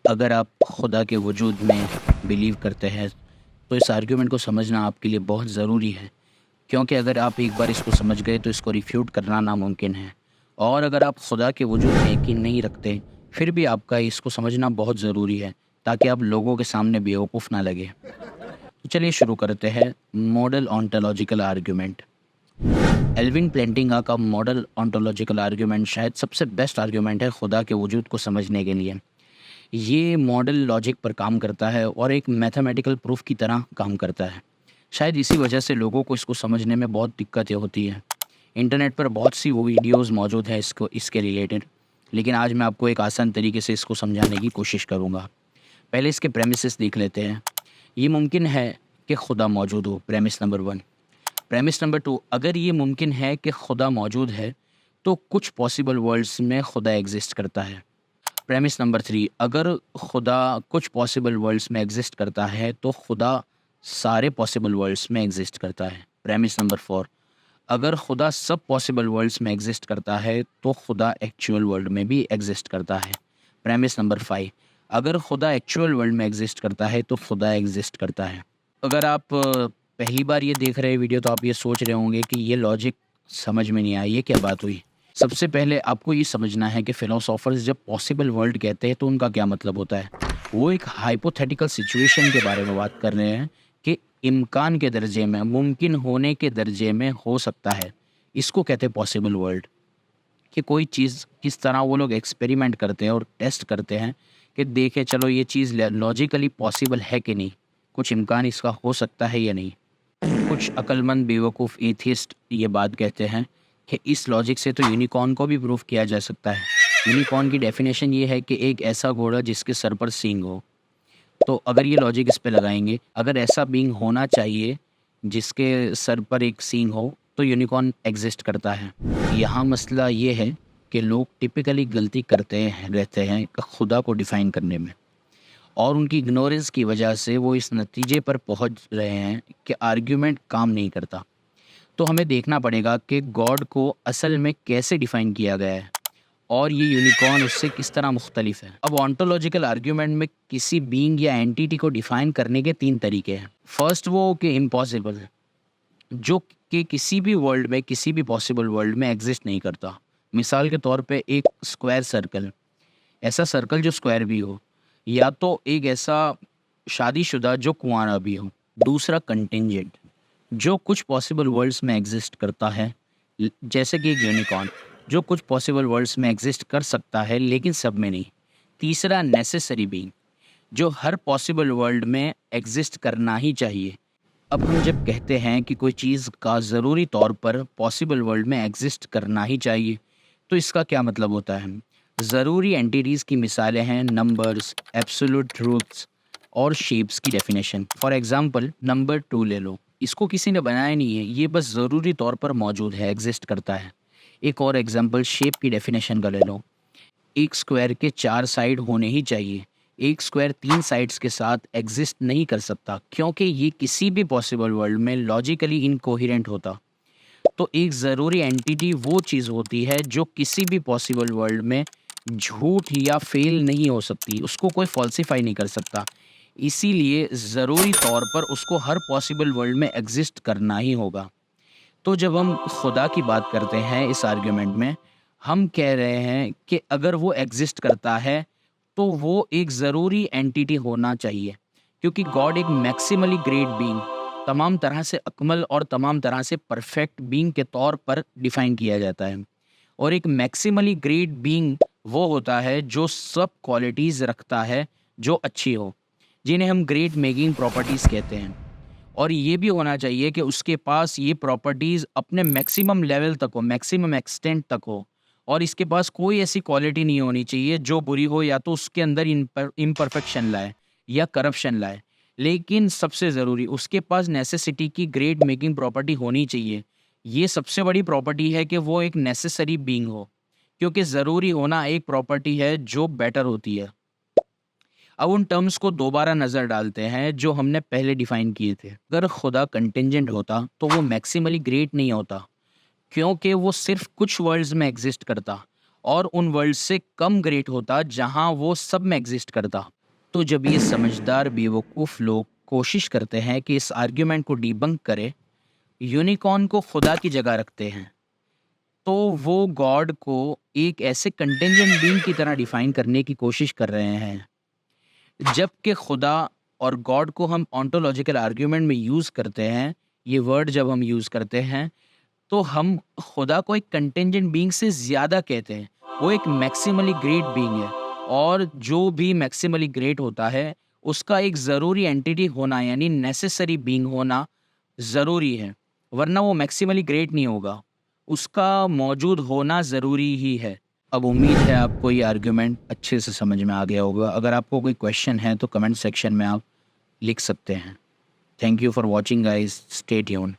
अगर आप खुदा के वजूद में बिलीव करते हैं तो इस आर्ग्यूमेंट को समझना आपके लिए बहुत ज़रूरी है, क्योंकि अगर आप एक बार इसको समझ गए तो इसको रिफ्यूट करना नामुमकिन है। और अगर आप खुदा के वजूद में यकीन नहीं रखते, फिर भी आपका इसको समझना बहुत ज़रूरी है, ताकि आप लोगों के सामने बेवकूफ़ ना लगे। तो चलिए शुरू करते हैं। Model ontological argument. एल्विन प्लेंटिंगा का मॉडल ऑन्टोलॉजिकल आर्ग्यूमेंट शायद सबसे बेस्ट आर्ग्यूमेंट है खुदा के वजूद को समझने के लिए। ये मॉडल लॉजिक पर काम करता है और एक मैथमेटिकल प्रूफ की तरह काम करता है। शायद इसी वजह से लोगों को इसको समझने में बहुत दिक्कतें होती हैं। इंटरनेट पर बहुत सी वो वीडियोज़ मौजूद हैं इसके रिलेटेड, लेकिन आज मैं आपको एक आसान तरीके से इसको समझाने की कोशिश करूँगा। पहले इसके प्रेमिसेस देख लेते हैं। ये मुमकिन है कि खुदा मौजूद हो, प्रेमिस नंबर 1। प्रेमिस नंबर 2, अगर ये मुमकिन है कि खुदा मौजूद है तो कुछ पॉसिबल वर्ल्ड्स में खुदा एग्जिस्ट करता है। प्रेमिस नंबर 3, अगर खुदा कुछ पॉसिबल वर्ल्ड्स में एग्जिस्ट करता है तो खुदा सारे पॉसिबल वर्ल्ड्स में एग्जिस्ट करता है। प्रेमिस नंबर 4, अगर खुदा सब पॉसिबल वर्ल्ड्स में एग्जिस्ट करता है तो खुदा एक्चुअल वर्ल्ड में भी एग्जिस्ट करता है। प्रेमिस नंबर 5, अगर खुदा एक्चुअल वर्ल्ड में एग्जिस्ट करता है तो खुदा एग्जिस्ट करता है। अगर आप पहली बार ये देख रहे वीडियो तो आप ये सोच रहे होंगे कि ये लॉजिक समझ में नहीं आई, ये क्या बात हुई। सबसे पहले आपको ये समझना है कि फिलोसोफर्स जब पॉसिबल वर्ल्ड कहते हैं तो उनका क्या मतलब होता है। वो एक हाइपोथेटिकल सिचुएशन के बारे में बात कर रहे हैं कि इम्कान के दर्जे में, मुमकिन होने के दर्जे में हो सकता है। इसको कहते हैं पॉसिबल वर्ल्ड। कि कोई चीज़ किस तरह वो लोग एक्सपेरिमेंट करते हैं और टेस्ट करते हैं कि देखें चलो ये चीज़ लॉजिकली पॉसिबल है कि नहीं, कुछ इम्कान इसका हो सकता है या नहीं। कुछ अक्लमंद बेवकूफ़ एथिस्ट ये बात कहते हैं कि इस लॉजिक से तो यूनिकॉर्न को भी प्रूव किया जा सकता है। यूनिकॉर्न की डेफिनेशन ये है कि एक ऐसा घोड़ा जिसके सर पर सींग हो। तो अगर ये लॉजिक इस पे लगाएंगे, अगर ऐसा बीइंग होना चाहिए जिसके सर पर एक सींग हो तो यूनिकॉर्न एग्जिस्ट करता है। यहाँ मसला ये है कि लोग टिपिकली गलती करते हैं रहते हैं खुदा को डिफ़ाइन करने में, और उनकी इग्नोरेंस की वजह से वो इस नतीजे पर पहुंच रहे हैं कि आर्ग्यूमेंट काम नहीं करता। तो हमें देखना पड़ेगा कि गॉड को असल में कैसे डिफ़ाइन किया गया है और ये यूनिकॉर्न उससे किस तरह मुख्तलिफ है। अब ऑन्टोलॉजिकल आर्ग्यूमेंट में किसी बीइंग या एंटिटी को डिफ़ाइन करने के 3 तरीके हैं। फर्स्ट वो कि इम्पॉसिबल, जो कि किसी भी वर्ल्ड में, किसी भी पॉसिबल वर्ल्ड में एग्जिस्ट नहीं करता। मिसाल के तौर पे एक स्क्वायर सर्कल, ऐसा सर्कल जो स्क्वायर भी हो, या तो एक ऐसा शादीशुदा जो कुंवारा भी हो। दूसरा कंटिंजेंट, जो कुछ पॉसिबल वर्ल्ड्स में एग्जिस्ट करता है, जैसे कि एक यूनिकॉर्न जो कुछ पॉसिबल वर्ल्ड्स में एग्जिस्ट कर सकता है लेकिन सब में नहीं। तीसरा नेसेसरी बीइंग, जो हर पॉसिबल वर्ल्ड में एग्जिस्ट करना ही चाहिए। अब हम जब कहते हैं कि कोई चीज़ का ज़रूरी तौर पर पॉसिबल वर्ल्ड में एग्जिस्ट करना ही चाहिए, तो इसका क्या मतलब होता है। ज़रूरी एंटिटीज़ की मिसालें हैं नंबर्स, एब्सोल्यूट ट्रूथ्स और शेप्स की डेफिनेशन। फॉर एग्जांपल नंबर 2 ले लो, इसको किसी ने बनाया नहीं है, ये बस ज़रूरी तौर पर मौजूद है, एग्जिस्ट करता है। एक और एग्जांपल शेप की डेफिनेशन का ले लो। एक स्क्वायर के 4 साइड होने ही चाहिए। एक स्क्वायर 3 साइड्स के साथ एग्जिस्ट नहीं कर सकता, क्योंकि ये किसी भी पॉसिबल वर्ल्ड में लॉजिकली इनकोहेरेंट होता। तो एक ज़रूरी एंटिटी वो चीज़ होती है जो किसी भी पॉसिबल वर्ल्ड में झूठ या फेल नहीं हो सकती, उसको कोई फॉल्सिफाई नहीं कर सकता। इसीलिए ज़रूरी तौर पर उसको हर पॉसिबल वर्ल्ड में एग्जिस्ट करना ही होगा। तो जब हम खुदा की बात करते हैं इस आर्ग्यूमेंट में, हम कह रहे हैं कि अगर वो एग्जिस्ट करता है तो वो एक ज़रूरी एंटिटी होना चाहिए, क्योंकि गॉड एक मैक्सिमली ग्रेट बीइंग, तमाम तरह से अकमल और तमाम तरह से परफेक्ट बीइंग के तौर पर डिफ़ाइन किया जाता है। और एक मैक्सिमली ग्रेट बीइंग वो होता है जो सब क्वालिटीज़ रखता है जो अच्छी हो, जिन्हें हम ग्रेट मेकिंग प्रॉपर्टीज़ कहते हैं। और ये भी होना चाहिए कि उसके पास ये प्रॉपर्टीज़ अपने मैक्सिमम लेवल तक हो, मैक्सिमम एक्सटेंट तक हो, और इसके पास कोई ऐसी क्वालिटी नहीं होनी चाहिए जो बुरी हो, या तो उसके अंदर इम्परफेक्शन लाए या करप्शन लाए। लेकिन सबसे ज़रूरी उसके पास नेसेसिटी की ग्रेट मेकिंग प्रॉपर्टी होनी चाहिए। ये सबसे बड़ी प्रॉपर्टी है कि वो एक नेसेसरी बीइंग हो, क्योंकि ज़रूरी होना एक प्रॉपर्टी है जो बेटर होती है। अब उन टर्म्स को दोबारा नज़र डालते हैं जो हमने पहले डिफाइन किए थे। अगर खुदा कंटिंजेंट होता तो वो मैक्सिमली ग्रेट नहीं होता, क्योंकि वो सिर्फ कुछ वर्ल्ड्स में एग्जिस्ट करता, और उन वर्ल्ड से कम ग्रेट होता जहां वो सब में एग्जिस्ट करता। तो जब ये समझदार बेवकूफ़ लोग कोशिश करते हैं कि इस आर्ग्यूमेंट को डिबंक करें, यूनिकॉर्न को खुदा की जगह रखते हैं, तो वो गॉड को एक ऐसे कंटिंजेंट बीइंग की तरह डिफाइन करने की कोशिश कर रहे हैं। जबकि खुदा और गॉड को हम ऑन्टोलॉजिकल आर्ग्यूमेंट में यूज़ करते हैं, ये वर्ड जब हम यूज़ करते हैं, तो हम खुदा को एक कंटिंजेंट बीइंग से ज़्यादा कहते हैं। वो एक मैक्सिमली ग्रेट बीइंग है, और जो भी मैक्सिमली ग्रेट होता है, उसका एक ज़रूरी एंटिटी होना, यानी नेसेसरी बीइंग होना ज़रूरी है, वरना वो मैक्सिमली ग्रेट नहीं होगा। उसका मौजूद होना ज़रूरी ही है। अब उम्मीद है आपको ये आर्ग्यूमेंट अच्छे से समझ में आ गया होगा। अगर आपको कोई क्वेश्चन है तो कमेंट सेक्शन में आप लिख सकते हैं। Thank you for watching guys, stay tuned.